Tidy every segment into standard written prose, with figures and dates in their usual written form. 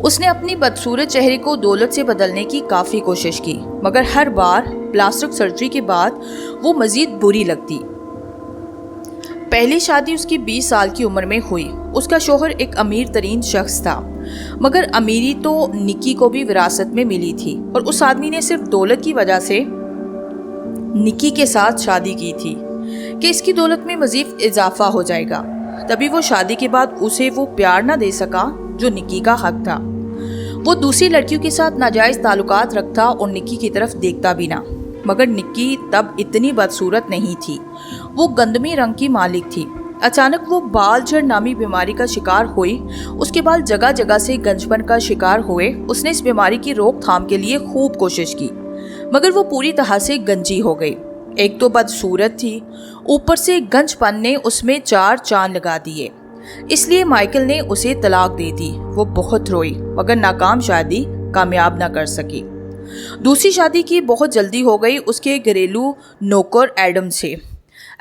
اس نے اپنی بدصورت چہرے کو دولت سے بدلنے کی کافی کوشش کی، مگر ہر بار پلاسٹک سرجری کے بعد وہ مزید بری لگتی۔ پہلی شادی اس کی 20 سال کی عمر میں ہوئی۔ اس کا شوہر ایک امیر ترین شخص تھا، مگر امیری تو نکی کو بھی وراثت میں ملی تھی، اور اس آدمی نے صرف دولت کی وجہ سے نکی کے ساتھ شادی کی تھی کہ اس کی دولت میں مزید اضافہ ہو جائے گا۔ تبھی وہ شادی کے بعد اسے وہ پیار نہ دے سکا جو نکی کا حق تھا۔ وہ دوسری لڑکیوں کے ساتھ ناجائز تعلقات رکھتا اور نکی کی طرف دیکھتا بھی نہ، مگر نکی تب اتنی بدصورت نہیں تھی۔ وہ گندمی رنگ کی مالک تھی۔ اچانک وہ بال جھڑ نامی بیماری کا شکار ہوئی۔ اس کے بال جگہ جگہ سے گنجپن کا شکار ہوئے۔ اس نے اس بیماری کی روک تھام کے لیے خوب کوشش کی، مگر وہ پوری طرح سے گنجی ہو گئی۔ ایک تو بدصورت تھی، اوپر سے گنج پن نے اس میں 4 چاند لگا دیے۔ اس لیے مائیکل نے اسے طلاق دے دی۔ وہ بہت روئی، مگر ناکام شادی کامیاب نہ کر سکی۔ دوسری شادی کی بہت جلدی ہو گئی اس کے گھریلو نوکر ایڈم سے۔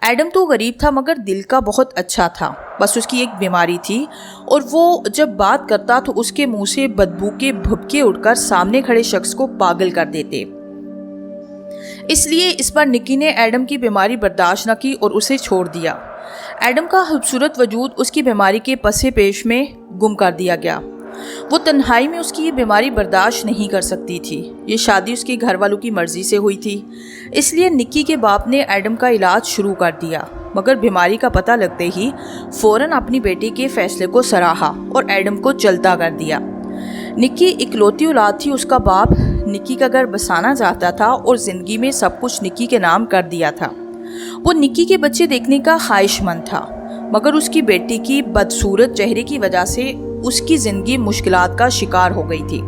ایڈم تو غریب تھا مگر دل کا بہت اچھا تھا، بس اس کی ایک بیماری تھی، اور وہ جب بات کرتا تو اس کے منہ سے بدبو کے بھبکے اڑ کر سامنے کھڑے شخص کو پاگل کر دیتے۔ اس لیے اس بار نکی نے ایڈم کی بیماری برداشت نہ کی اور اسے چھوڑ دیا۔ ایڈم کا خوبصورت وجود اس کی بیماری کے پس پیش میں گم کر دیا گیا۔ وہ تنہائی میں اس کی یہ بیماری برداشت نہیں کر سکتی تھی۔ یہ شادی اس کے گھر والوں کی مرضی سے ہوئی تھی، اس لیے نکی کے باپ نے ایڈم کا علاج شروع کر دیا، مگر بیماری کا پتہ لگتے ہی فوراً اپنی بیٹی کے فیصلے کو سراہا اور ایڈم کو چلتا کر دیا۔ نکی اکلوتی اولاد تھی۔ اس کا باپ نکی کا گھر بسانا چاہتا تھا اور زندگی میں سب کچھ نکی کے نام کر دیا تھا۔ وہ نکی کے بچے دیکھنے کا خواہش مند تھا، مگر اس کی بیٹی کی بدصورت چہرے کی وجہ سے اس کی زندگی مشکلات کا شکار ہو گئی تھی۔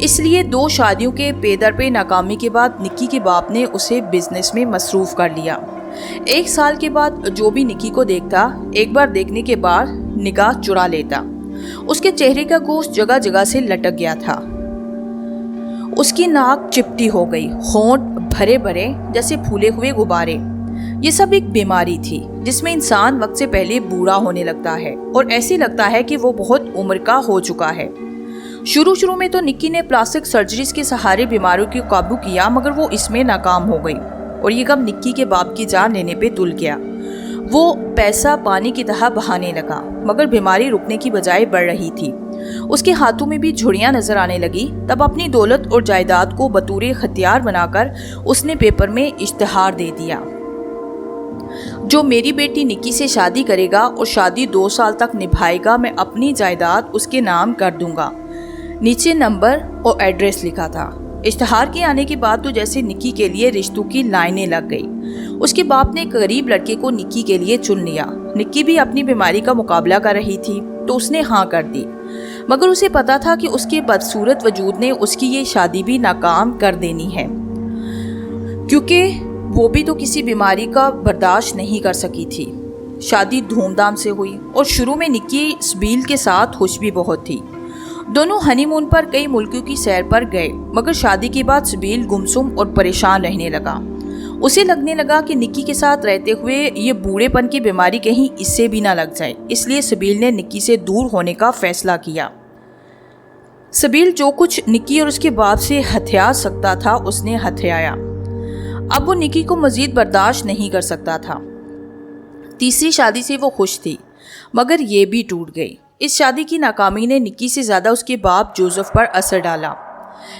اس لیے 2 شادیوں کے پے در پے ناکامی کے بعد نکی کے باپ نے اسے بزنس میں مصروف کر لیا۔ 1 سال کے بعد جو بھی نکی کو دیکھتا، ایک بار دیکھنے کے بعد نگاہ چرا لیتا۔ اس کے چہرے کا گوشت جگہ جگہ سے لٹک گیا تھا، اس کی ناک چپٹی ہو گئی، ہونٹ بھرے بھرے جیسے پھولے ہوئے غبارے۔ یہ سب ایک بیماری تھی جس میں انسان وقت سے پہلے بوڑھا ہونے لگتا ہے اور ایسے لگتا ہے کہ وہ بہت عمر کا ہو چکا ہے۔ شروع میں تو نکی نے پلاسٹک سرجریز کے سہارے بیماریوں کو قابو کیا، مگر وہ اس میں ناکام ہو گئی اور یہ غم نکی کے باپ کی جان لینے پہ تل گیا۔ وہ پیسہ پانی کی طرح بہانے لگا، مگر بیماری رکنے کی بجائے بڑھ رہی تھی۔ اس کے ہاتھوں میں بھی جھڑیاں نظر آنے لگی۔ تب اپنی دولت اور جائیداد کو بطور ہتھیار بنا کر اس نے پیپر میں اشتہار دے دیا، جو میری بیٹی نکی سے شادی کرے گا اور شادی 2 سال تک نبھائے گا، میں اپنی جائیداد اس کے نام کر دوں گا۔ نیچے نمبر اور ایڈریس لکھا تھا۔ اشتہار کے آنے کے بعد تو جیسے نکی کے لیے رشتوں کی لائنیں لگ گئی۔ اس کے باپ نے ایک غریب لڑکے کو نکی کے لیے چن لیا۔ نکی بھی اپنی بیماری کا مقابلہ کر رہی تھی تو اس نے ہاں کر دی، مگر اسے پتا تھا کہ اس کے بدصورت وجود نے اس کی یہ شادی بھی ناکام کر دینی ہے، کیونکہ وہ بھی تو کسی بیماری کا برداشت نہیں کر سکی تھی۔ شادی دھوم دھام سے ہوئی اور شروع میں نکی سبیل کے ساتھ خوش بھی بہت تھی۔ دونوں ہنی مون پر کئی ملکوں کی سیر پر گئے، مگر شادی کے بعد سبیل گمسم اور پریشان رہنے لگا۔ اسے لگنے لگا کہ نکی کے ساتھ رہتے ہوئے یہ بوڑھے پن کی بیماری کہیں اس سے بھی نہ لگ جائے، اس لیے سبیل نے نکی سے دور ہونے کا فیصلہ کیا۔ سبیل جو کچھ نکی اور اس کے باپ سے ہتھیا سکتا تھا اس نے ہتھیایا۔ اب وہ نکی کو مزید برداشت نہیں کر سکتا تھا۔ تیسری شادی سے وہ خوش تھی، مگر یہ بھی ٹوٹ گئی۔ اس شادی کی ناکامی نے نکی سے زیادہ اس کے باپ جوزف پر اثر ڈالا۔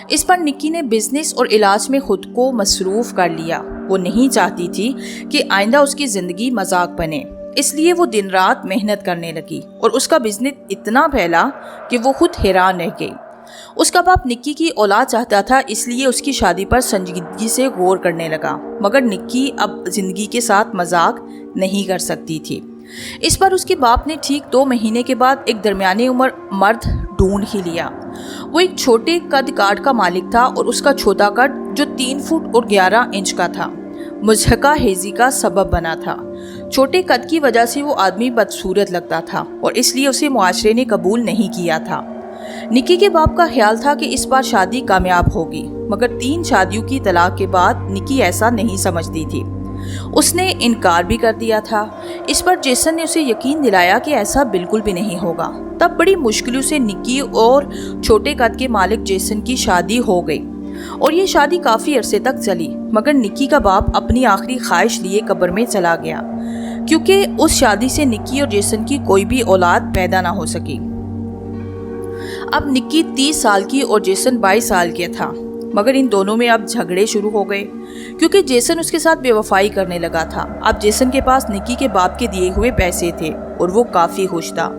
اس پر نکی نے بزنس اور علاج میں خود کو مصروف کر لیا۔ وہ نہیں چاہتی تھی کہ آئندہ اس کی زندگی مذاق بنے، اس لیے وہ دن رات محنت کرنے لگی اور اس کا بزنس اتنا پھیلا کہ وہ خود حیران رہ گئی۔ اس کا باپ نکی کی اولاد چاہتا تھا، اس لیے اس کی شادی پر سنجیدگی سے غور کرنے لگا، مگر نکی اب زندگی کے ساتھ مذاق نہیں کر سکتی تھی۔ اس پر اس کے باپ نے ٹھیک 2 مہینے کے بعد ایک درمیانی عمر مرد ڈھونڈ ہی لیا۔ وہ ایک چھوٹے قد کاٹ کا مالک تھا اور اس کا چھوٹا قد جو 3 فٹ اور 11 انچ کا تھا مضحکہ ہیزی کا سبب بنا تھا۔ چھوٹے قد کی وجہ سے وہ آدمی بدصورت لگتا تھا اور اس لیے اسے معاشرے نے قبول نہیں کیا تھا۔ نکی کے باپ کا خیال تھا کہ اس بار شادی کامیاب ہوگی، مگر 3 شادیوں کی طلاق کے بعد نکی ایسا نہیں سمجھتی تھی۔ اس نے انکار بھی کر دیا تھا۔ اس پر جیسن نے اسے یقین دلایا کہ ایسا بالکل بھی نہیں ہوگا۔ تب بڑی مشکلوں سے نکی اور چھوٹے قد کے مالک جیسن کی شادی ہو گئی، اور یہ شادی کافی عرصے تک چلی، مگر نکی کا باپ اپنی آخری خواہش لیے قبر میں چلا گیا، کیونکہ اس شادی سے نکی اور جیسن کی کوئی بھی اولاد پیدا نہ ہو سکی۔ اب نکی 30 سال کی اور جیسن 22 سال کا تھا، مگر ان دونوں میں اب جھگڑے شروع ہو گئے، کیونکہ جیسن اس کے ساتھ بے وفائی کرنے لگا تھا۔ اب جیسن کے پاس نکی کے باپ کے دیے ہوئے پیسے تھے اور وہ کافی خوش تھا۔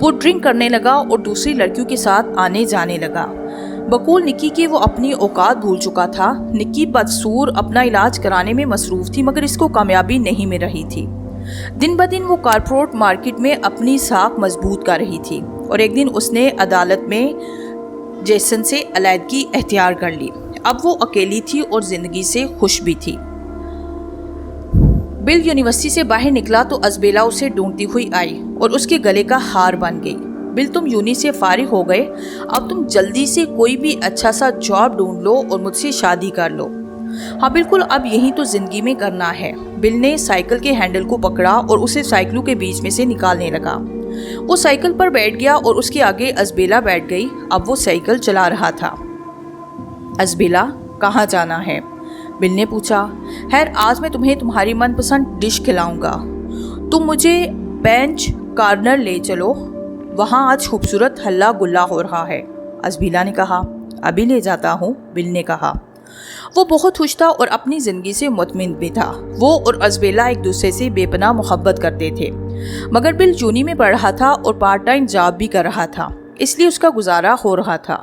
وہ ڈرنک کرنے لگا اور دوسری لڑکیوں کے ساتھ آنے جانے لگا۔ بقول نکی کے وہ اپنی اوقات بھول چکا تھا۔ نکی بدسور اپنا علاج کرانے میں مصروف تھی، مگر اس کو کامیابی نہیں مل رہی تھی۔ دن بدن وہ کارپوریٹ مارکیٹ میں اپنی ساکھ مضبوط کر رہی تھی، اور ایک دن اس نے عدالت میں جیسن سے علیحدگی اختیار کر لی۔ اب وہ اکیلی تھی اور زندگی سے خوش بھی تھی۔ بل یونیورسٹی سے باہر نکلا تو ازبیلا اسے ڈھونڈتی ہوئی آئی اور اس کے گلے کا ہار بن گئی۔ بل، تم یونی سے فارغ ہو گئے، اب تم جلدی سے کوئی بھی اچھا سا جاب ڈھونڈ لو اور مجھ سے شادی کر لو۔ ہاں بالکل، اب یہی تو زندگی میں کرنا ہے۔ بل نے سائیکل کے ہینڈل کو پکڑا اور اسے سائیکلوں کے بیچ میں سے نکالنے لگا۔ وہ سائیکل پر بیٹھ گیا اور اس کے آگے ازبیلا بیٹھ گئی۔ اب وہ سائیکل چلا رہا تھا۔ ازبیلا، کہاں جانا ہے؟ بل نے پوچھا۔ خیر، آج میں تمہیں تمہاری من پسند ڈش کھلاؤں گا، تم مجھے بینچ کارنر لے چلو، وہاں آج خوبصورت ہلا گلا ہو رہا ہے۔ ازبیلا نے کہا۔ ابھی لے جاتا ہوں، بل نے کہا۔ وہ بہت خوش تھا اور اپنی زندگی سے مطمئن بھی تھا۔ وہ اور ازبیلا ایک دوسرے سے بے پناہ محبت کرتے تھے، مگر بل جونی میں پڑھ رہا تھا اور پارٹ ٹائم جاب بھی کر رہا تھا، اس لیے اس کا گزارا ہو رہا تھا،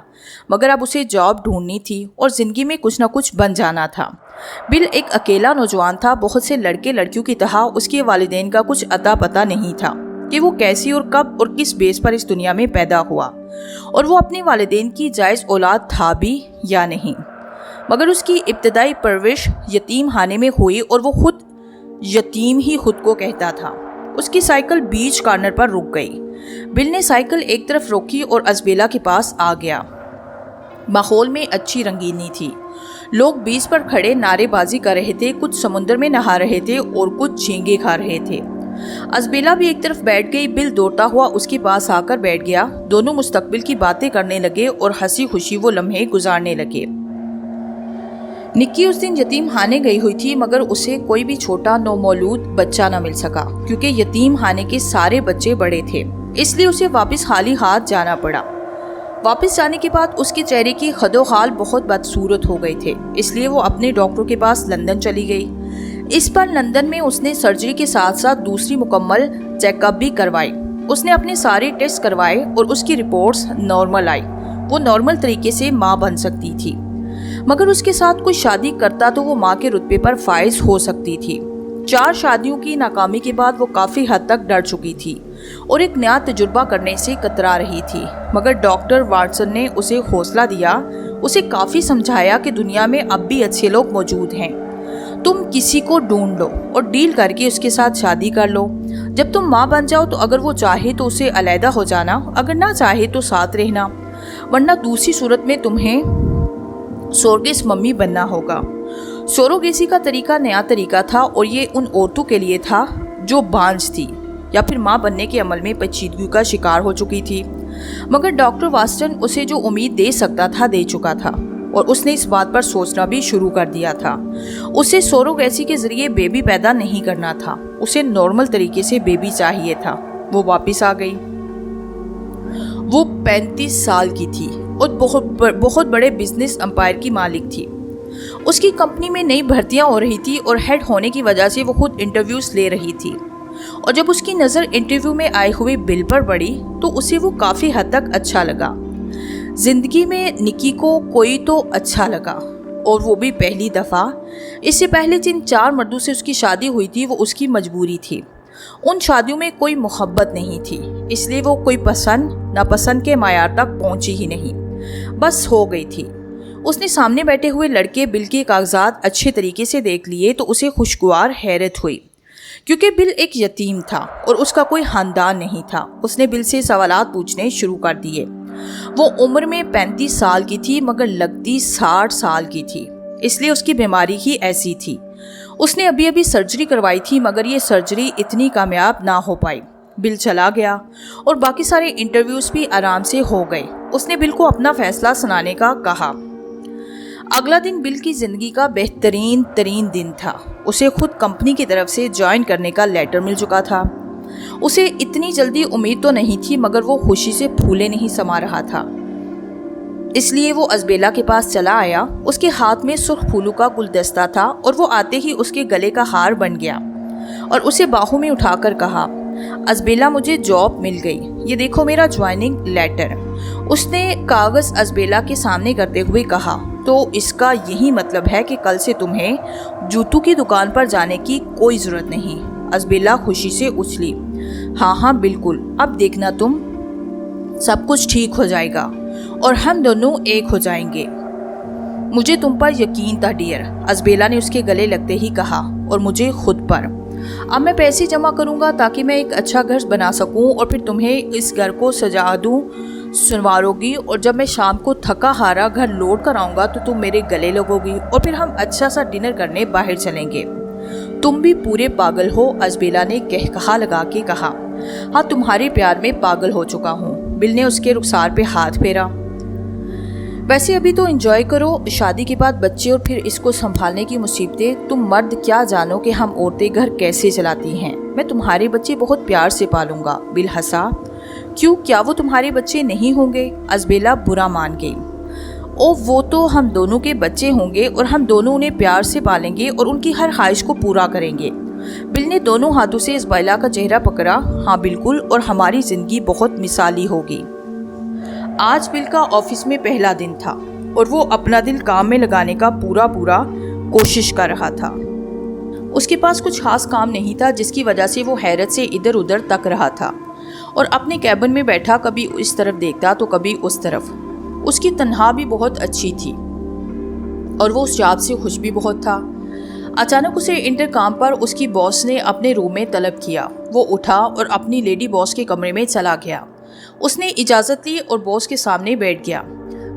مگر اب اسے جاب ڈھونڈنی تھی اور زندگی میں کچھ نہ کچھ بن جانا تھا۔ بل ایک اکیلا نوجوان تھا، بہت سے لڑکے لڑکیوں کی طرح اس کے والدین کا کچھ اتا پتہ نہیں تھا کہ وہ کیسی اور کب اور کس بیس پر اس دنیا میں پیدا ہوا، اور وہ اپنے والدین کی جائز اولاد تھا بھی یا نہیں۔ مگر اس کی ابتدائی پرورش یتیم خانے میں ہوئی اور وہ خود یتیم ہی خود کو کہتا تھا۔ اس کی سائیکل بیچ کارنر پر رک گئی۔ بل نے سائیکل ایک طرف روکی اور ازبیلا کے پاس آ گیا۔ ماحول میں اچھی رنگینی تھی، لوگ بیچ پر کھڑے نعرے بازی کر رہے تھے، کچھ سمندر میں نہا رہے تھے اور کچھ جھینگے کھا رہے تھے۔ ازبیلا بھی ایک طرف بیٹھ گئی۔ بل دوڑتا ہوا اس کے پاس آ کر بیٹھ گیا۔ دونوں مستقبل کی باتیں کرنے لگے اور ہنسی خوشی وہ لمحے گزارنے لگے۔ نکی اس دن یتیم خانے گئی ہوئی تھی، مگر اسے کوئی بھی چھوٹا نومولود بچہ نہ مل سکا، کیونکہ یتیم خانے کے سارے بچے بڑے تھے، اس لیے اسے واپس خالی ہاتھ جانا پڑا۔ واپس جانے کے بعد اس کے چہرے کی خد و خال بہت بدصورت ہو گئے تھے، اس لیے وہ اپنے ڈاکٹر کے پاس لندن چلی گئی۔ اس پر لندن میں اس نے سرجری کے ساتھ ساتھ دوسری مکمل چیک اپ بھی کروائی۔ اس نے اپنے سارے ٹیسٹ کروائے اور اس کی رپورٹس نارمل آئی۔ وہ نارمل طریقے سے ماں بن سکتی تھی، مگر اس کے ساتھ کوئی شادی کرتا تو وہ ماں کے رتبے پر فائز ہو سکتی تھی۔ 4 شادیوں کی ناکامی کے بعد وہ کافی حد تک ڈر چکی تھی اور ایک نیا تجربہ کرنے سے کترا رہی تھی، مگر ڈاکٹر واٹسن نے اسے حوصلہ دیا، اسے کافی سمجھایا کہ دنیا میں اب بھی اچھے لوگ موجود ہیں، تم کسی کو ڈھونڈ لو اور ڈیل کر کے اس کے ساتھ شادی کر لو۔ جب تم ماں بن جاؤ تو اگر وہ چاہے تو اسے علیحدہ ہو جانا، اگر نہ چاہے تو ساتھ رہنا، ورنہ دوسری صورت میں تمہیں سورگیس ممی بننا ہوگا۔ سوروگیسی کا طریقہ نیا طریقہ تھا اور یہ ان عورتوں کے لیے تھا جو بانجھ تھی یا پھر ماں بننے کے عمل میں پیچیدگیوں کا شکار ہو چکی تھی، مگر ڈاکٹر واسٹن اسے جو امید دے سکتا تھا دے چکا تھا، اور اس نے اس بات پر سوچنا بھی شروع کر دیا تھا۔ اسے سوروگیسی کے ذریعے بیبی پیدا نہیں کرنا تھا، اسے نارمل طریقے سے بیبی چاہیے تھا۔ وہ واپس آ گئی۔ وہ 35 سال کی تھی اور بہت بڑے بزنس امپائر کی مالک تھی۔ اس کی کمپنی میں نئی بھرتیاں ہو رہی تھی اور ہیڈ ہونے کی وجہ سے وہ خود انٹرویوز لے رہی تھی، اور جب اس کی نظر انٹرویو میں آئے ہوئے بل پر پڑی تو اسے وہ کافی حد تک اچھا لگا۔ زندگی میں نکی کو کوئی تو اچھا لگا، اور وہ بھی پہلی دفعہ۔ اس سے پہلے جن 4 مردوں سے اس کی شادی ہوئی تھی وہ اس کی مجبوری تھی، ان شادیوں میں کوئی محبت نہیں تھی، اس لیے وہ کوئی پسند ناپسند کے معیار تک پہنچی ہی نہیں، بس ہو گئی تھی۔ اس نے سامنے بیٹھے ہوئے لڑکے بل کے کاغذات اچھے طریقے سے دیکھ لیے تو اسے خوشگوار حیرت ہوئی، کیونکہ بل ایک یتیم تھا اور اس کا کوئی خاندان نہیں تھا۔ اس نے بل سے سوالات پوچھنے شروع کر دیے۔ وہ عمر میں 35 سال کی تھی مگر لگتی 60 سال کی تھی، اس لیے اس کی بیماری ہی ایسی تھی۔ اس نے ابھی ابھی سرجری کروائی تھی مگر یہ سرجری اتنی کامیاب نہ ہو پائی۔ بل چلا گیا اور باقی سارے انٹرویوز بھی آرام سے ہو گئے۔ اس نے بل کو اپنا فیصلہ سنانے کا کہا۔ اگلا دن بل کی زندگی کا بہترین دن تھا۔ اسے خود کمپنی کی طرف سے جوائن کرنے کا لیٹر مل چکا تھا۔ اسے اتنی جلدی امید تو نہیں تھی مگر وہ خوشی سے پھولے نہیں سما رہا تھا، اس لیے وہ ازبیلا کے پاس چلا آیا۔ اس کے ہاتھ میں سرخ پھولوں کا گلدستہ تھا اور وہ آتے ہی اس کے گلے کا ہار بن گیا اور اسے باہوں میں اٹھا کر کہا، ازبیلا مجھے جاب مل گئی، یہ دیکھو میرا جوائننگ لیٹر۔ اس نے کاغذ ازبیلا کے سامنے کرتے ہوئے کہا، تو اس کا یہی مطلب ہے کہ کل سے تمہیں جوتوں کی دکان پر جانے کی کوئی ضرورت نہیں۔ ازبیلا خوشی سے اچھلی، ہاں بالکل، اب دیکھنا تم، سب کچھ ٹھیک ہو جائے گا اور ہم دونوں ایک ہو جائیں گے۔ مجھے تم پر یقین تھا ڈیئر، ازبیلا نے اس کے گلے لگتے ہی کہا، اور مجھے خود پر۔ اب میں پیسے جمع کروں گا تاکہ میں ایک اچھا گھر بنا سکوں اور پھر تمہیں اس گھر کو سجا دوں، سنوارو گی، اور جب میں شام کو تھکا ہارا گھر لوٹ کر آؤں گا تو تم میرے گلے لگو گی اور پھر ہم اچھا سا ڈنر کرنے باہر چلیں گے۔ تم بھی پورے پاگل ہو، ازبیلا نے کہا لگا کے کہا۔ ہاں، تمہارے پیار میں پاگل ہو چکا ہوں۔ بل نے اس کے رخسار پہ ہاتھ پھیرا۔ ویسے ابھی تو انجوائے کرو، شادی کے بعد بچے اور پھر اس کو سنبھالنے کی مصیبتیں، تم مرد کیا جانو کہ ہم عورتیں گھر کیسے چلاتی ہیں۔ میں تمہارے بچے بہت پیار سے پالوں گا۔ بل ہنسا۔ کیوں، کیا وہ تمہارے بچے نہیں ہوں گے؟ ازبیلا برا مان گئی۔ وہ تو ہم دونوں کے بچے ہوں گے اور ہم دونوں انہیں پیار سے پالیں گے اور ان کی ہر خواہش کو پورا کریں گے۔ بل نے دونوں ہاتھوں سے ازبیلا کا چہرہ پکڑا۔ ہاں بالکل، اور ہماری زندگی بہت مثالی ہوگی۔ آج بل کا آفس میں پہلا دن تھا اور وہ اپنا دل کام میں لگانے کا پورا کوشش کر رہا تھا۔ اس کے پاس کچھ خاص کام نہیں تھا جس کی وجہ سے وہ حیرت سے ادھر ادھر تک رہا تھا اور اپنے کیبن میں بیٹھا کبھی اس طرف دیکھتا تو کبھی اس طرف۔ اس کی تنہا بھی بہت اچھی تھی اور وہ اس جاب سے خوش بھی بہت تھا۔ اچانک اسے انٹرکام پر اس کی باس نے اپنے روم میں طلب کیا۔ وہ اٹھا اور اپنی لیڈی باس کے کمرے میں چلا گیا۔ اس نے اجازت لی اور باس کے سامنے بیٹھ گیا۔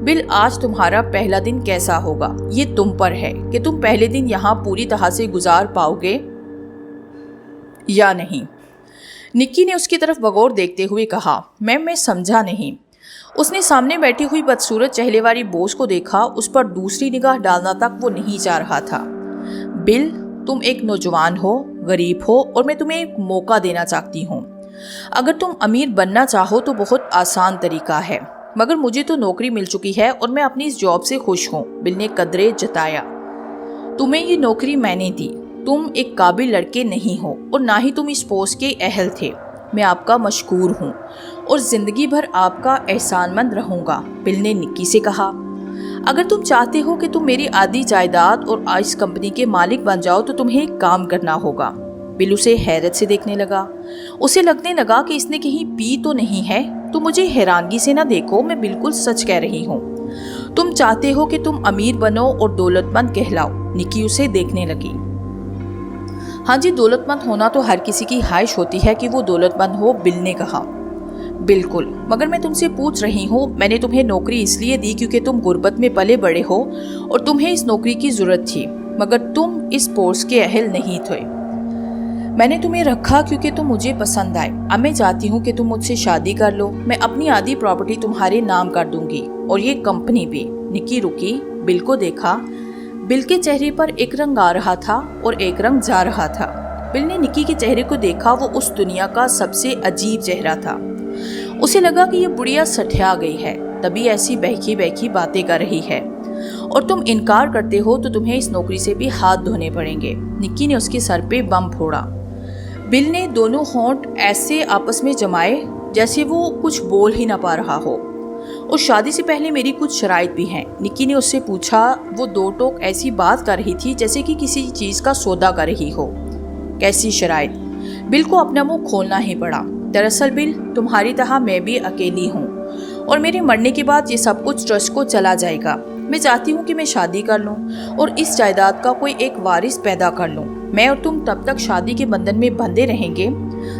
بل، آج تمہارا پہلا دن کیسا ہوگا یہ تم پر ہے کہ تم پہلے دن یہاں پوری طرح سے گزار پاؤ گے یا نہیں۔ نکی نے اس کی طرف بغور دیکھتے ہوئے کہا، میں سمجھا نہیں۔ اس نے سامنے بیٹھی ہوئی بدصورت چہرے والی باس کو دیکھا۔ اس پر دوسری نگاہ ڈالنا تک وہ نہیں چاہ رہا تھا۔ بل، تم ایک نوجوان ہو، غریب ہو اور میں تمہیں ایک موقع دینا چاہتی ہوں۔ اگر تم امیر بننا چاہو تو بہت آسان طریقہ ہے، مگر مجھے تو نوکری مل چکی ہے اور میں اپنی اس جاب سے خوش ہوں۔ بل نے قدرے جتایا۔ تمہیں یہ نوکری میں نے دی، تم ایک قابل لڑکے نہیں ہو اور نہ ہی تم اس پوسٹ کے اہل تھے۔ میں آپ کا مشکور ہوں اور زندگی بھر آپ کا احسان مند رہوں گا، بل نے نکی سے کہا۔ اگر تم چاہتے ہو کہ تم میری آدھی جائیداد اور اس کمپنی کے مالک بن جاؤ تو تمہیں ایک کام کرنا ہوگا۔ بل اسے حیرت سے دیکھنے لگا۔ اسے لگنے لگا کہ اس نے کہیں پی تو نہیں ہے۔ تو مجھے حیرانگی سے نہ دیکھو، میں بالکل سچ کہہ رہی ہوں۔ تم چاہتے ہو کہ تم امیر بنو اور دولت مند کہلاؤ۔ نکی اسے دیکھنے لگی۔ ہاں جی، دولت مند ہونا تو ہر کسی کی خواہش ہوتی ہے کہ وہ دولت مند ہو، بل نے کہا۔ بالکل، مگر میں تم سے پوچھ رہی ہوں، میں نے تمہیں نوکری اس لیے دی کیونکہ تم غربت میں پلے بڑے ہو اور تمہیں اس نوکری کی ضرورت تھی، مگر تم اس پوسٹ کے اہل نہیں تھے۔ میں نے تمہیں رکھا کیونکہ تم مجھے پسند آئے۔ اب میں چاہتی ہوں کہ تم مجھ سے شادی کر لو۔ میں اپنی آدھی پراپرٹی تمہارے نام کر دوں گی اور یہ کمپنی بھی۔ نکی رکی، بل کو دیکھا۔ بل کے چہرے پر ایک رنگ آ رہا تھا اور ایک رنگ جا رہا تھا۔ بل نے نکی کے چہرے کو دیکھا۔ وہ اس دنیا کا سب سے عجیب چہرہ تھا۔ اسے لگا کہ یہ بڑھیا سٹھیا گئی ہے، تبھی ایسی بہکی باتیں کر رہی ہے، اور تم انکار کرتے ہو تو تمہیں اس نوکری سے بھی ہاتھ دھونے پڑیں گے۔ نکی نے اس کے سر پہ بم پھوڑا۔ بل نے دونوں ہونٹ ایسے آپس میں جمائے جیسے وہ کچھ بول ہی نہ پا رہا ہو۔ اور شادی سے پہلے میری کچھ شرائط بھی ہیں، نکی نے اس سے پوچھا۔ وہ دو ٹوک ایسی بات کر رہی تھی جیسے کہ کسی چیز کا سودا کر رہی ہو۔ کیسی شرائط؟ بل کو اپنا منہ کھولنا ہی پڑا۔ دراصل بل، تمہاری طرح میں بھی اکیلی ہوں اور میرے مرنے کے بعد یہ سب کچھ ٹرسٹ کو چلا جائے گا۔ میں چاہتی ہوں کہ میں شادی کر لوں اور اس جائیداد کا کوئی ایک وارث پیدا کر لوں۔ میں اور تم تب تک شادی کے بندھن میں بندھے رہیں گے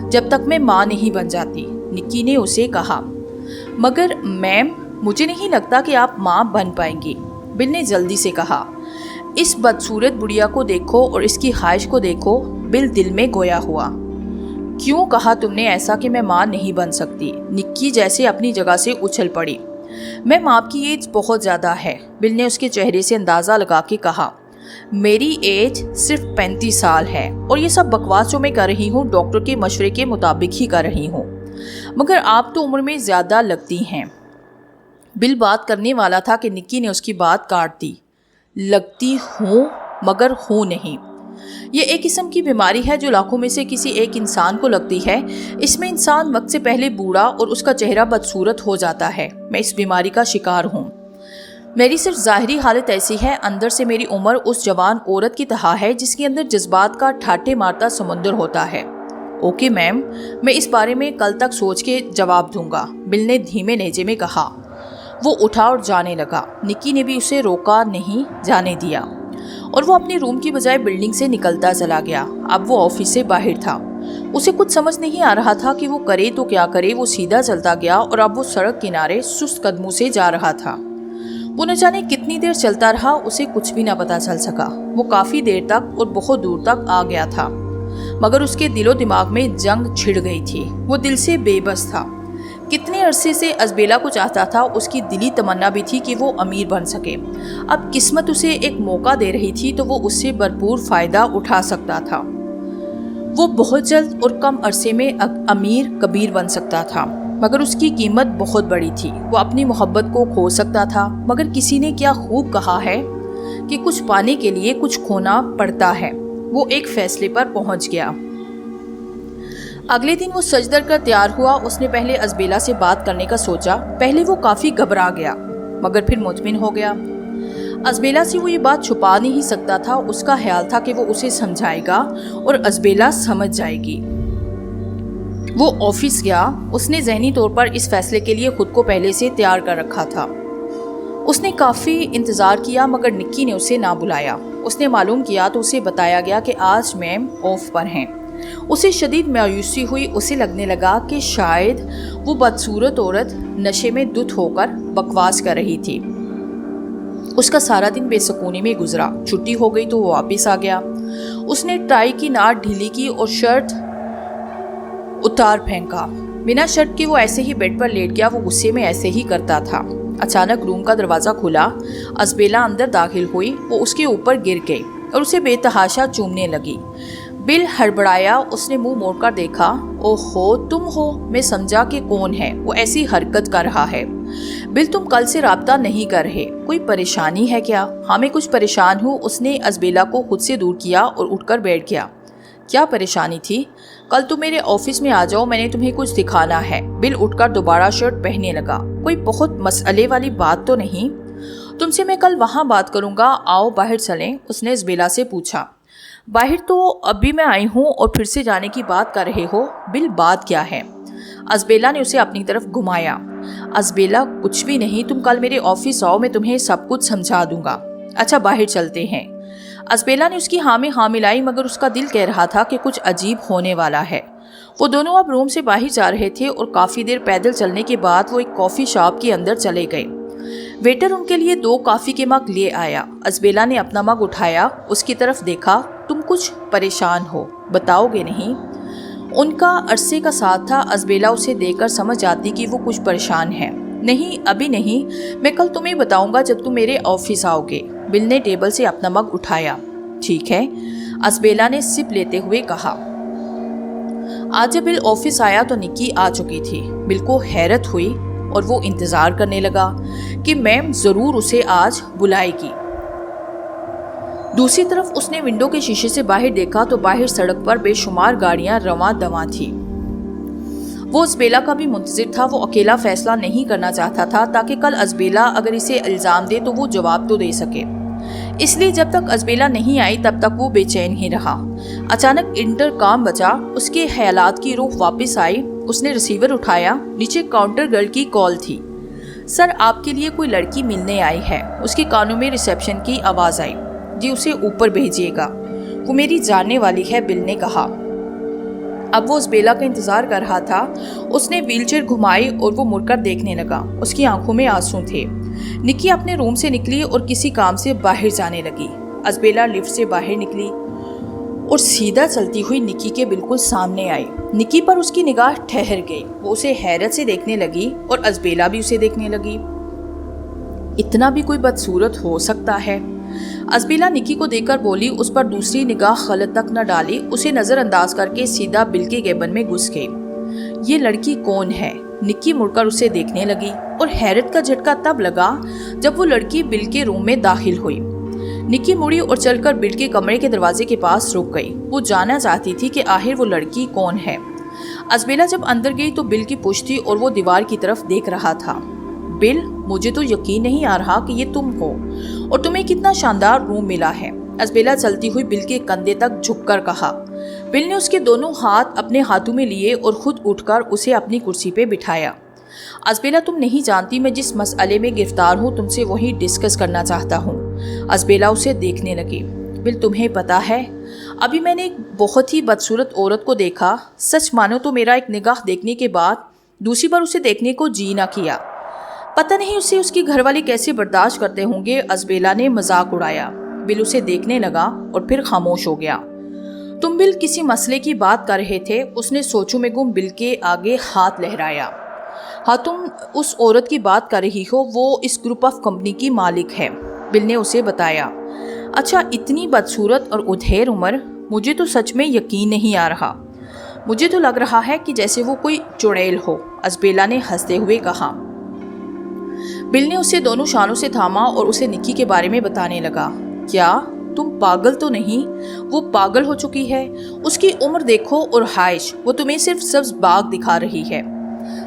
جب تک میں ماں نہیں بن جاتی، نکی نے اسے کہا۔ مگر میم، مجھے نہیں لگتا کہ آپ ماں بن پائیں گی، بل نے جلدی سے کہا۔ اس بدصورت بڑھیا کو دیکھو اور اس کی خواہش کو دیکھو، بل دل میں گویا ہوا۔ کیوں کہا تم نے ایسا کہ میں ماں نہیں بن سکتی؟ نکی جیسے اپنی جگہ سے اچھل پڑی۔ میم آپ کی ایج بہت زیادہ ہے، بل نے اس کے چہرے سے اندازہ لگا کے کہا۔ میری ایج صرف 35 سال ہے اور یہ سب بکواس جو میں کر رہی ہوں ڈاکٹر کے مشورے کے مطابق ہی کر رہی ہوں، مگر آپ تو عمر میں زیادہ لگتی ہیں۔ بل بات کرنے والا تھا کہ نکی نے اس کی بات کاٹ دی۔ لگتی ہوں مگر ہوں نہیں۔ یہ ایک قسم کی بیماری ہے جو لاکھوں میں سے کسی ایک انسان کو لگتی ہے۔ اس میں انسان وقت سے پہلے بوڑھا اور اس کا چہرہ بدصورت ہو جاتا ہے۔ میں اس بیماری کا شکار ہوں۔ میری صرف ظاہری حالت ایسی ہے، اندر سے میری عمر اس جوان عورت کی طرح ہے جس کے اندر جذبات کا ٹھاٹھے مارتا سمندر ہوتا ہے۔ اوکے میم، میں اس بارے میں کل تک سوچ کے جواب دوں گا، بل نے دھیمے لہجے میں کہا۔ وہ اٹھا اور جانے لگا۔ نکی نے بھی اسے روکا نہیں، جانے دیا، اور وہ اپنے روم کی بجائے بلڈنگ سے نکلتا چلا گیا۔ اب وہ آفس سے باہر تھا۔ اسے کچھ سمجھ نہیں آ رہا تھا کہ وہ کرے تو کیا کرے۔ وہ سیدھا چلتا گیا اور اب وہ سڑک کنارے سست قدموں سے جا رہا تھا۔ وہ نہ جانے کتنی دیر چلتا رہا، اسے کچھ بھی نہ پتا چل سکا۔ وہ کافی دیر تک اور بہت دور تک آ گیا تھا، مگر اس کے دل و دماغ میں جنگ چھڑ گئی تھی۔ وہ دل سے بے بس تھا۔ کتنے عرصے سے ازبیلا کو چاہتا تھا، اس کی دلی تمنا بھی تھی کہ وہ امیر بن سکے۔ اب قسمت اسے ایک موقع دے رہی تھی تو وہ اس سے بھرپور فائدہ اٹھا سکتا تھا۔ وہ بہت جلد اور کم عرصے میں امیر کبیر بن سکتا تھا، مگر اس کی قیمت بہت بڑی تھی۔ وہ اپنی محبت کو کھو سکتا تھا، مگر کسی نے کیا خوب کہا ہے کہ کچھ پانے کے لیے کچھ کھونا پڑتا ہے۔ وہ ایک فیصلے پر پہنچ گیا۔ اگلے دن وہ سجدر کر تیار ہوا۔ اس نے پہلے ازبیلا سے بات کرنے کا سوچا۔ پہلے وہ کافی گھبرا گیا، مگر پھر مطمئن ہو گیا۔ ازبیلا سے وہ یہ بات چھپا نہیں سکتا تھا۔ اس کا خیال تھا کہ وہ اسے سمجھائے گا اور ازبیلا سمجھ جائے گی۔ وہ آفس گیا۔ اس نے ذہنی طور پر اس فیصلے کے لیے خود کو پہلے سے تیار کر رکھا تھا۔ اس نے کافی انتظار کیا، مگر نکی نے اسے نہ بلایا۔ اس نے معلوم کیا تو اسے بتایا گیا کہ آج میم آف پر ہیں۔ اسے شدید مایوسی ہوئی۔ اسے لگنے لگا کہ شاید وہ بدصورت عورت نشے میں دھت ہو کر بکواس کر رہی تھی۔ اس کا سارا دن بے سکونی میں گزرا۔ چھٹی ہو گئی تو وہ واپس آ گیا۔ اس نے ٹائی کی ناٹ ڈھیلی کی اور شرٹ اتار پھینکا۔ بنا شرٹ کے وہ ایسے ہی بیڈ پر لیٹ گیا۔ وہ غصے میں ایسے ہی کرتا تھا۔ اچانک روم کا دروازہ کھلا۔ ازبیلا اندر داخل ہوئی۔ وہ اس کے اوپر گر گئی اور اسے بے تحاشا چومنے لگی۔ بل ہڑبڑایا۔ اس نے منہ موڑ کر دیکھا۔ اوہو، تم ہو؟ میں سمجھا کہ کون ہے وہ ایسی حرکت کر رہا ہے۔ بل، تم کل سے رابطہ نہیں کر رہے، کوئی پریشانی ہے کیا؟ ہاں، میں کچھ پریشان ہوں۔ اس نے ازبیلا کو خود سے دور کیا اور اٹھ کر بیٹھ گیا۔ کیا پریشانی تھی؟ کل تم میرے آفس میں آ جاؤ، میں نے تمہیں کچھ دکھانا ہے۔ بل اٹھ کر دوبارہ شرٹ پہننے لگا۔ کوئی بہت مسئلے والی بات تو نہیں؟ تم سے میں کل وہاں بات کروں گا، آؤ باہر چلیں، اس نے ازبیلا سے پوچھا۔ باہر تو ابھی میں آئی ہوں اور پھر سے جانے کی بات کر رہے ہو؟ بل، بات کیا ہے؟ ازبیلا نے اسے اپنی طرف گھمایا۔ ازبیلا، کچھ بھی نہیں، تم کل میرے آفس آؤ، میں تمہیں سب کچھ سمجھا دوں گا۔ اچھا، باہر چلتے ہیں۔ ازبیلا نے اس کی ہاں میں ہاں ملائی، مگر اس کا دل کہہ رہا تھا کہ کچھ عجیب ہونے والا ہے۔ وہ دونوں اب روم سے باہر جا رہے تھے اور کافی دیر پیدل چلنے کے بعد وہ ایک کافی شاپ کے اندر چلے گئے۔ ویٹر ان کے لیے 2 کافی کے مگ لے آیا۔ ازبیلا نے اپنا مگ اٹھایا، اس کی طرف دیکھا۔ تم کچھ پریشان ہو، بتاؤ گے نہیں؟ ان کا عرصے کا ساتھ تھا۔ ازبیلا اسے دیکھ کر سمجھ جاتی کہ وہ کچھ پریشان ہے۔ نہیں، ابھی نہیں، میں کل تمہیں بتاؤں گا جب تم میرے آفس آؤ گے۔ بل نے ٹیبل سے اپنا مگ اٹھایا۔ ٹھیک ہے، ازبیلا نے سپ لیتے ہوئے کہا۔ آج جب بل آفس آیا تو نکی آ چکی تھی۔ بل کو حیرت ہوئی اور وہ انتظار کرنے لگا کہ میم ضرور اسے آج بلائے گی۔ دوسری طرف اس نے ونڈو کے شیشے سے باہر دیکھا تو باہر سڑک پر بے شمار گاڑیاں رواں دواں تھیں۔ وہ ازبیلا کا بھی منتظر تھا۔ وہ اکیلا فیصلہ نہیں کرنا چاہتا تھا تاکہ کل ازبیلا اگر اسے الزام دے تو وہ جواب تو دے سکے۔ اس لیے جب تک ازبیلا نہیں آئی تب تک وہ بے چین ہی رہا۔ اچانک انٹرکام بجا۔ اس کے خیالات کی روح واپس آئی۔ اس نے ریسیور اٹھایا۔ نیچے کاؤنٹر گرل کی کال تھی۔ سر، آپ کے لیے کوئی لڑکی ملنے آئی ہے۔ اس کے کانوں میں ریسیپشن کی آواز آئی۔ جی، اسے اوپر بھیجیے گا، وہ میری جاننے والی ہے، بل نے کہا۔ اب وہ ازبیلا کا انتظار کر رہا تھا۔ اس نے ویل چیئر گھمائی اور وہ مڑ کر دیکھنے لگا۔ اس کی آنکھوں میں آنسو تھے۔ نکی اپنے روم سے نکلی اور کسی کام سے باہر جانے لگی۔ ازبیلا لفٹ سے باہر نکلی اور سیدھا چلتی ہوئی نکی کے بالکل سامنے آئی۔ نکی پر اس کی نگاہ ٹھہر گئی، وہ اسے حیرت سے دیکھنے لگی اور ازبیلا بھی اسے دیکھنے لگی۔ اتنا بھی کوئی بدصورت ہو سکتا ہے؟ ازبیلا نکی کو دیکھ کر بولی، اس پر دوسری نگاہ خلط تک نہ ڈالی، اسے نظر انداز کر کے سیدھا بل کے کیبن میں گھس گئی۔ یہ لڑکی کون ہے؟ نکی مڑ کر اسے دیکھنے لگی اور حیرت کا جھٹکا تب لگا جب وہ لڑکی بل کے روم میں داخل ہوئی۔ نکی مڑی اور چل کر بل کے کمرے کے دروازے کے پاس رک گئی۔ وہ جاننا چاہتی تھی کہ آخر وہ لڑکی کون ہے۔ ازبیلا جب اندر گئی تو بل کی پشت تھی اور وہ دیوار کی طرف دیکھ رہا تھا۔ بل، مجھے تو یقین نہیں آ رہا کہ یہ تم ہو اور تمہیں کتنا شاندار روم ملا ہے، ازبیلا چلتی ہوئی بل کے کندھے تک جھک کر کہا۔ بل نے اس کے دونوں ہاتھ اپنے ہاتھوں میں لیے اور خود اٹھ کر اسے اپنی کرسی پہ بٹھایا۔ ازبیلا، تم نہیں جانتی میں جس مسئلے میں گرفتار ہوں تم سے وہی ڈسکس کرنا چاہتا ہوں۔ ازبیلا اسے دیکھنے لگی۔ بل، تمہیں پتا ہے ابھی میں نے ایک بہت ہی بدصورت عورت کو دیکھا، سچ مانو تو میرا ایک نگاہ دیکھنے کے بعد دوسری بار اسے دیکھنے کو جی نہ کیا۔ پتہ نہیں اسے اس کی گھر والے کیسے برداشت کرتے ہوں گے۔ ازبیلا نے مذاق اڑایا۔ بل اسے دیکھنے لگا اور پھر خاموش ہو گیا۔ تم بل کسی مسئلے کی بات کر رہے تھے؟ اس نے سوچوں میں گم بل کے آگے ہاتھ لہرایا۔ ہاں، تم اس عورت کی بات کر رہی ہو، وہ اس گروپ آف کمپنی کی مالک ہے، بل نے اسے بتایا۔ اچھا، اتنی بدصورت اور ادھیر عمر، مجھے تو سچ میں یقین نہیں آ رہا۔ مجھے تو لگ رہا ہے کہ جیسے وہ کوئی چڑیل ہو، ازبیلا نے ہنستے ہوئے کہا۔ بل نے اسے دونوں شانوں سے تھاما اور اسے نکی کے بارے میں بتانے لگا۔ کیا تم پاگل تو نہیں؟ وہ پاگل ہو چکی ہے، اس کی عمر دیکھو اور ہائش، وہ تمہیں صرف سبز باغ دکھا رہی ہے۔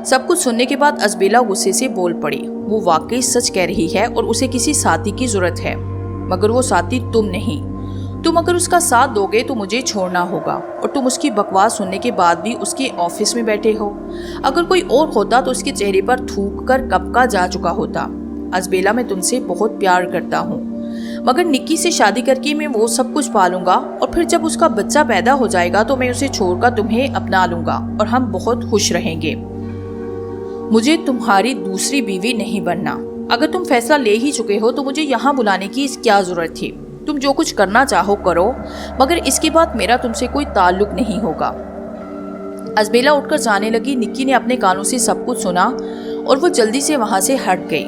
سب کچھ سننے کے بعد ازبیلا غصے سے بول پڑی۔ وہ واقعی سچ کہہ رہی ہے اور اسے کسی ساتھی کی ضرورت ہے، مگر وہ ساتھی تم نہیں۔ تم اگر اس کا ساتھ دو گے تو مجھے چھوڑنا ہوگا، اور تم اس کی بکواس سننے کے بعد بھی اس کے آفس میں بیٹھے ہو۔ اگر کوئی اور ہوتا تو اس کے چہرے پر تھوک کر کب کا جا چکا ہوتا۔ ازبیلا، میں تم سے بہت پیار کرتا ہوں، مگر نکی سے شادی کر کے میں وہ سب کچھ پالوں گا، اور پھر جب اس کا بچہ پیدا ہو جائے گا تو میں اسے چھوڑ کر تمہیں اپنا لوں گا اور ہم بہت خوش رہیں گے۔ مجھے تمہاری دوسری بیوی نہیں بننا۔ اگر تم فیصلہ لے ہی چکے ہو تو مجھے یہاں بلانے کی کیا ضرورت تھی؟ تم جو کچھ کرنا چاہو کرو، مگر اس کے بعد میرا تم سے کوئی تعلق نہیں ہوگا۔ ازبیلا اٹھ کر جانے لگی۔ نکی نے اپنے کانوں سے سب کچھ سنا اور وہ جلدی سے وہاں سے ہٹ گئی۔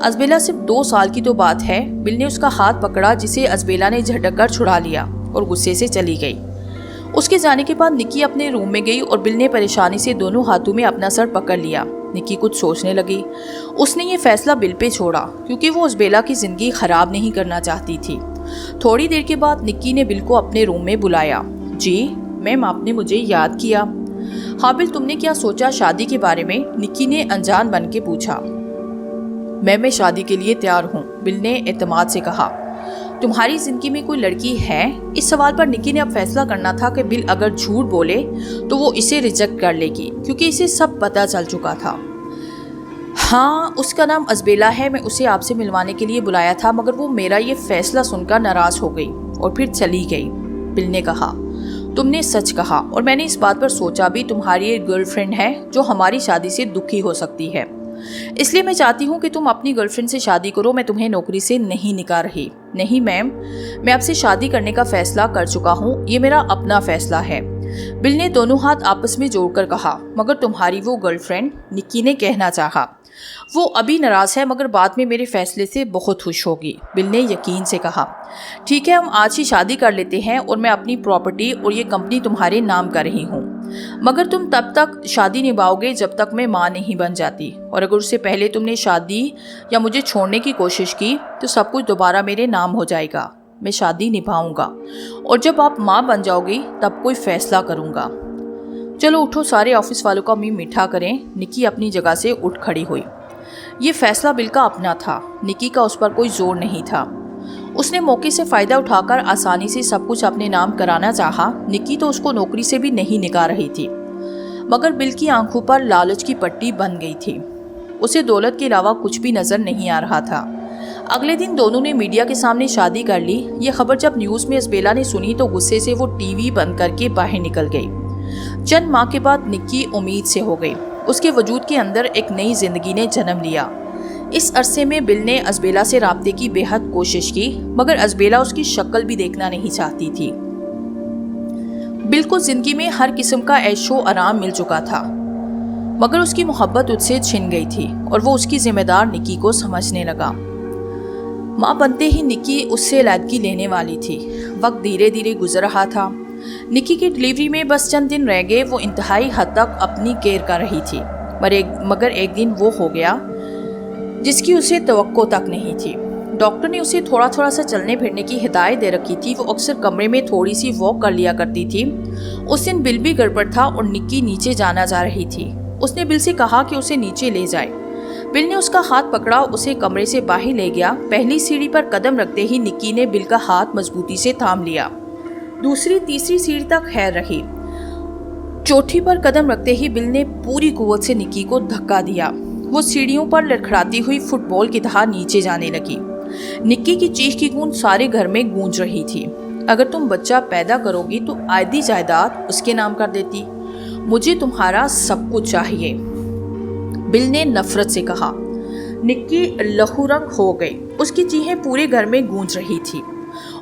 ازبیلا، صرف 2 سال کی تو بات ہے۔ بل نے اس کا ہاتھ پکڑا جسے ازبیلا نے جھٹک کر چھڑا لیا اور غصے سے چلی گئی۔ اس کے جانے کے بعد نکی اپنے روم میں گئی اور بل نے پریشانی سے دونوں ہاتھوں میں اپنا سر پکڑ لیا۔ نکی کچھ سوچنے لگی۔ اس نے یہ فیصلہ بل پہ چھوڑا کیونکہ وہ ازبیلا کی زندگی خراب نہیں کرنا چاہتی تھی۔ تھوڑی دیر کے بعد نکی نے بل کو اپنے روم میں بلایا۔ جی میم، آپ نے مجھے یاد کیا؟ ہاں بل، تم نے کیا سوچا شادی کے بارے میں؟ نکی نے انجان بن کے پوچھا۔ میں شادی کے لیے تیار ہوں، بل نے اعتماد سے کہا۔ تمہاری زندگی میں کوئی لڑکی ہے؟ اس سوال پر نکی نے اب فیصلہ کرنا تھا کہ بل اگر جھوٹ بولے تو وہ اسے ریجیکٹ کر لے گی، کیونکہ اسے سب پتہ چل چکا تھا۔ ہاں، اس کا نام ازبیلا ہے، میں اسے آپ سے ملوانے کے لیے بلایا تھا، مگر وہ میرا یہ فیصلہ سن کر ناراض ہو گئی اور پھر چلی گئی، بل نے کہا۔ تم نے سچ کہا، اور میں نے اس بات پر سوچا بھی، تمہاری ایک گرل فرینڈ ہے جو ہماری شادی سے دکھی ہو سکتی ہے، اس لیے میں چاہتی ہوں کہ تم اپنی گرل فرینڈ سے شادی کرو، میں تمہیں نوکری سے نہیں نکال رہی۔ نہیں میم، میں آپ سے شادی کرنے کا فیصلہ کر چکا ہوں، یہ میرا اپنا فیصلہ ہے، بل نے دونوں ہاتھ آپس میں جوڑ کر کہا۔ مگر تمہاری وہ گرل فرینڈ، نکی نے کہنا چاہا، وہ ابھی ناراض ہے مگر بعد میں میرے فیصلے سے بہت خوش ہوگی، بل نے یقین سے کہا۔ ٹھیک ہے، ہم آج ہی شادی کر لیتے ہیں اور میں اپنی پراپرٹی اور یہ کمپنی تمہارے نام کر رہی ہوں، مگر تم تب تک شادی نبھاؤ گے جب تک میں ماں نہیں بن جاتی، اور اگر اس سے پہلے تم نے شادی یا مجھے چھوڑنے کی کوشش کی تو سب کچھ دوبارہ میرے نام ہو جائے گا۔ میں شادی نبھاؤں گا اور جب آپ ماں بن جاؤ گی تب کوئی فیصلہ کروں گا۔ چلو اٹھو، سارے آفس والوں کا منہ میٹھا کریں۔ نکی اپنی جگہ سے اٹھ کھڑی ہوئی۔ یہ فیصلہ بل کا اپنا تھا، نکی کا اس پر کوئی زور نہیں تھا۔ اس نے موقع سے فائدہ اٹھا کر آسانی سے سب کچھ اپنے نام کرانا چاہا۔ نکی تو اس کو نوکری سے بھی نہیں نکال رہی تھی، مگر بل کی آنکھوں پر لالچ کی پٹی بن گئی تھی۔ اسے دولت کے علاوہ کچھ بھی نظر نہیں آ رہا تھا۔ اگلے دن دونوں نے میڈیا کے سامنے شادی کر لی۔ یہ خبر جب نیوز میں ازبیلا نے سنی تو غصے سے وہ ٹی وی بند کر کے باہر نکل گئی۔ چند ماہ کے بعد نکی امید سے ہو گئی۔ اس کے وجود کے اندر ایک نئی زندگی نے جنم لیا، اس عرصے میں بل نے ازبیلا سے رابطے کی بے حد کوشش کی، مگر ازبیلا اس کی شکل بھی دیکھنا نہیں چاہتی تھی۔ بل کو زندگی میں ہر قسم کا عیش و آرام مل چکا تھا، مگر اس کی محبت اس سے چھن گئی تھی اور وہ اس کی ذمہ دار نکی کو سمجھنے لگا۔ ماں بنتے ہی نکی اس سے علیحدگی لینے والی تھی۔ وقت دھیرے دھیرے گزر رہا تھا۔ نکی کی ڈلیوری میں بس چند دن رہ گئے۔ وہ انتہائی حد تک اپنی کیئر کر رہی تھی، مگر ایک دن وہ ہو گیا جس کی اسے توقع تک نہیں تھی۔ ڈاکٹر نے اسے تھوڑا سا چلنے پھرنے کی ہدایت دے رکھی تھی۔ وہ اکثر کمرے میں تھوڑی سی واک کر لیا کرتی تھی۔ اس دن بل بھی گڑبڑ تھا اور نکی نیچے جانا چاہ رہی تھی۔ اس نے بل سے کہا کہ اسے نیچے لے جائے۔ بل نے اس کا ہاتھ پکڑا، اسے کمرے سے باہر لے گیا۔ پہلی سیڑھی پر قدم رکھتے ہی نکی نے بل کا ہاتھ مضبوطی سے تھام لیا۔ دوسری تیسری سیڑھی تک خیر رہی۔ چوتھی پر قدم رکھتے ہی بل نے پوری قوت سے نکی کو دھکا دیا۔ وہ سیڑھیوں پر لڑکھڑاتی ہوئی فٹ بال کی طرح نیچے جانے لگی۔ نکی کی چیخ کی گونج سارے گھر میں گونج رہی تھی۔ اگر تم بچہ پیدا کرو گی تو آدھی جائیداد اس کے نام کر دیتی۔ مجھے تمہارا سب کچھ چاہیے، بل نے نفرت سے کہا۔ نکی لہو رنگ ہو گئی۔ اس کی چیخیں پورے گھر میں گونج رہی تھی،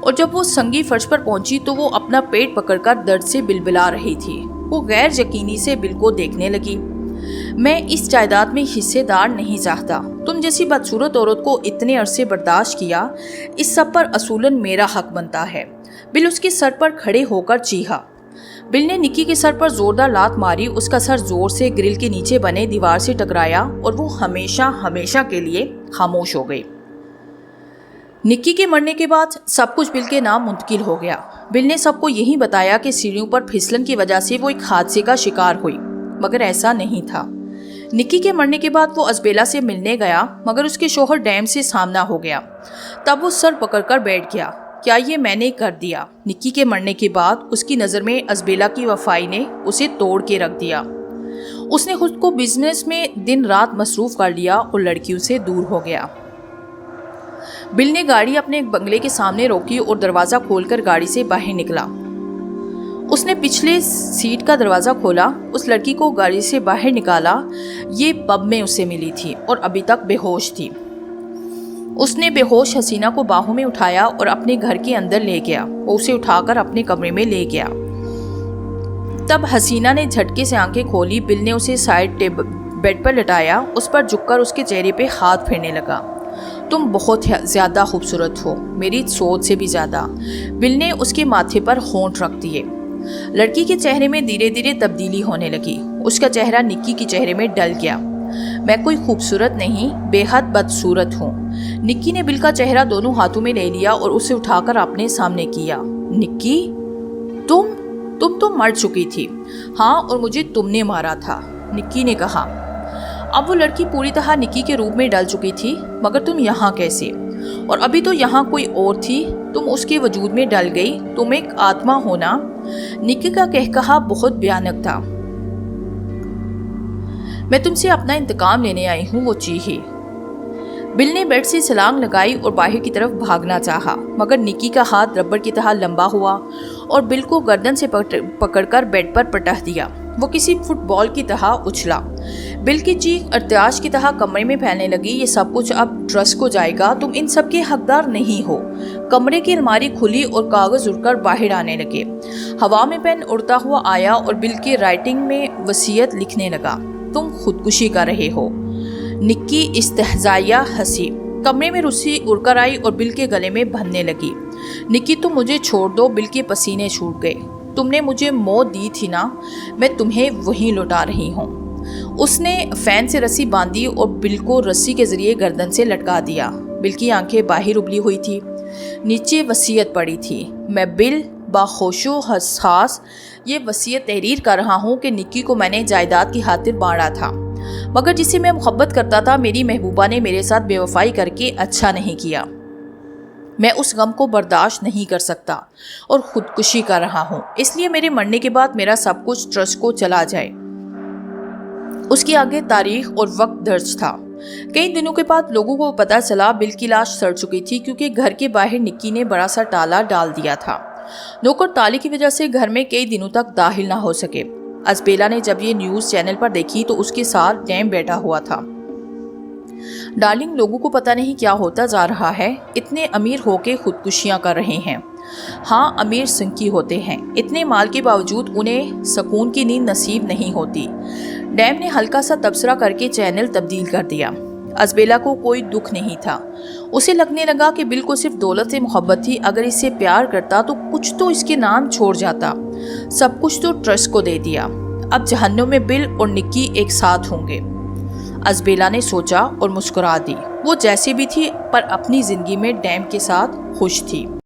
اور جب وہ سنگی فرش پر پہنچی تو وہ اپنا پیٹ پکڑ کر درد سے بلبلا رہی تھی۔ وہ غیر یقینی سے بل کو دیکھنے لگی۔ میں اس جائیداد میں حصے دار نہیں چاہتا۔ تم جیسی بدصورت عورت کو اتنے عرصے برداشت کیا، اس سب پر اصولاً میرا حق بنتا ہے۔ بل اس کے سر پر کھڑے ہو کر چیخا۔ بل نے نکی کے سر پر زوردار لات ماری۔ اس کا سر زور سے گرل کے نیچے بنے دیوار سے ٹکرایا اور وہ ہمیشہ کے لیے خاموش ہو گئی۔ نکی کے مرنے کے بعد سب کچھ بل کے نام منتقل ہو گیا۔ بل نے سب کو یہی بتایا کہ سیڑھیوں پر پھسلن کی وجہ سے وہ ایک حادثے کا شکار ہوئی، مگر ایسا نہیں تھا۔ نکی کے مرنے کے بعد وہ ازبیلا سے ملنے گیا، مگر اس کے شوہر ڈیم سے سامنا ہو گیا۔ تب وہ سر پکڑ کر بیٹھ گیا۔ کیا یہ میں نے کر دیا؟ نکی کے مرنے کے بعد اس کی نظر میں ازبیلا کی وفائی نے اسے توڑ کے رکھ دیا۔ اس نے خود کو بزنس میں دن رات مصروف کر لیا اور لڑکیوں سے دور ہو گیا۔ بل نے گاڑی اپنے بنگلے کے سامنے روکی اور دروازہ کھول کر گاڑی سے باہر نکلا۔ اس نے پچھلے سیٹ کا دروازہ کھولا، اس لڑکی کو گاڑی سے باہر نکالا۔ یہ پب میں اسے ملی تھی اور ابھی تک بے ہوش تھی۔ اس نے بے ہوش حسینہ کو باہوں میں اٹھایا اور اپنے گھر کے اندر لے گیا۔ وہ اسے اٹھا کر اپنے کمرے میں لے گیا۔ تب حسینہ نے جھٹکے سے آنکھیں کھولی۔ بل نے اسے سائڈ بیڈ پر لٹایا، اس پر جھک کر اس کے چہرے پہ ہاتھ پھیرنے لگا۔ تم بہت زیادہ خوبصورت ہو، میری سوچ سے بھی زیادہ۔ بل نے اس کے ماتھے پر ہونٹ رکھ دیے۔ لڑکی کے چہرے میں دھیرے دھیرے تبدیلی ہونے لگی۔ اس کا چہرہ نکی کے چہرے میں ڈل گیا۔ میں کوئی خوبصورت نہیں، بے حد بدصورت ہوں۔ نکی نے بل کا چہرہ دونوں ہاتھوں میں لے لیا اور اسے اٹھا کر اپنے سامنے کیا۔ نکی، تم تو مر چکی تھی۔ ہاں، اور مجھے تم نے مارا تھا، نکی نے کہا۔ اب وہ لڑکی پوری طرح نکی کے روپ میں ڈل چکی تھی۔ مگر تم یہاں کیسے؟ اور ابھی تو یہاں کوئی اور تھی، تم اس کے وجود میں ڈل گئی، تم ایک آتما ہونا۔ نکی کا کہکہا بہت بھیانک تھا۔ میں تم سے اپنا انتقام لینے آئی ہوں، وہ چیخی۔ بل نے بیڈ سے چھلانگ لگائی اور باہر کی طرف بھاگنا چاہا، مگر نکی کا ہاتھ ربڑ کی طرح لمبا ہوا اور بل کو گردن سے پکڑ کر بیڈ پر پٹخ دیا۔ وہ کسی فٹ بال کی طرح اچھلا۔ بل کی چیخ ارتعاش کی طرح کمرے میں پھیلنے لگی۔ یہ سب کچھ اب ٹرسٹ کو جائے گا، تم ان سب کے حقدار نہیں ہو۔ کمرے کی الماری کھلی اور کاغذ اڑ کر باہر آنے لگے۔ ہوا میں پین اڑتا ہوا آیا اور بل کی رائٹنگ میں وصیت لکھنے لگا۔ تم خودکشی کر رہے ہو۔ نکی استہزائیہ ہنسی۔ کمرے میں رسی اڑ کر آئی اور بل کے گلے میں بندھنے لگی۔ نکی، تم مجھے چھوڑ دو۔ بل کے پسینے چھوٹ گئے۔ تم نے مجھے موت دی تھی نا، میں تمہیں وہی لوٹا رہی ہوں۔ اس نے فین سے رسی باندھی اور بل کو رسی کے ذریعے گردن سے لٹکا دیا۔ بل کی آنکھیں باہر ابلی ہوئی تھی۔ نیچے وصیت پڑی تھی۔ میں بل باخوش و حساس یہ وصیت تحریر کر رہا ہوں کہ نکی کو میں نے جائیداد کی خاطر مارا تھا، مگر جسے میں محبت کرتا تھا میری محبوبہ نے میرے ساتھ بے وفائی کر کے اچھا نہیں کیا۔ میں اس غم کو برداشت نہیں کر سکتا اور خودکشی کر رہا ہوں۔ اس لیے میرے مرنے کے بعد میرا سب کچھ ٹرسٹ کو چلا جائے۔ اس کے آگے تاریخ اور وقت درج تھا۔ کئی دنوں کے بعد لوگوں کو پتہ چلا بل کی لاش سڑ چکی تھی، کیونکہ گھر کے باہر نکی نے بڑا سا تالا ڈال دیا تھا۔ نوکر تالے کی وجہ سے گھر میں کئی دنوں تک داخل نہ ہو سکے۔ ازبیلا نے جب یہ نیوز چینل پر دیکھی تو اس کے ساتھ ڈیم بیٹھا ہوا تھا۔ ڈارلنگ، لوگوں کو پتہ نہیں کیا ہوتا جا رہا ہے، اتنے امیر ہو کے خودکشیاں کر رہے ہیں۔ ہاں، امیر سنکی ہوتے ہیں، اتنے مال کے باوجود انہیں سکون کی نیند نصیب نہیں ہوتی۔ ڈیم نے ہلکا سا تبصرہ کر کے چینل تبدیل کر دیا۔ ازبیلا کو کوئی دکھ نہیں تھا۔ اسے لگنے لگا کہ بل کو صرف دولت سے محبت تھی، اگر اسے پیار کرتا تو کچھ تو اس کے نام چھوڑ جاتا۔ سب کچھ تو ٹرسٹ کو دے دیا، اب جہنم میں بل اور نکی ایک ساتھ ہوں گے۔ ازبیلا نے سوچا اور مسکرا دی۔ وہ جیسے بھی تھی پر اپنی زندگی میں ڈیم کے ساتھ خوش تھی۔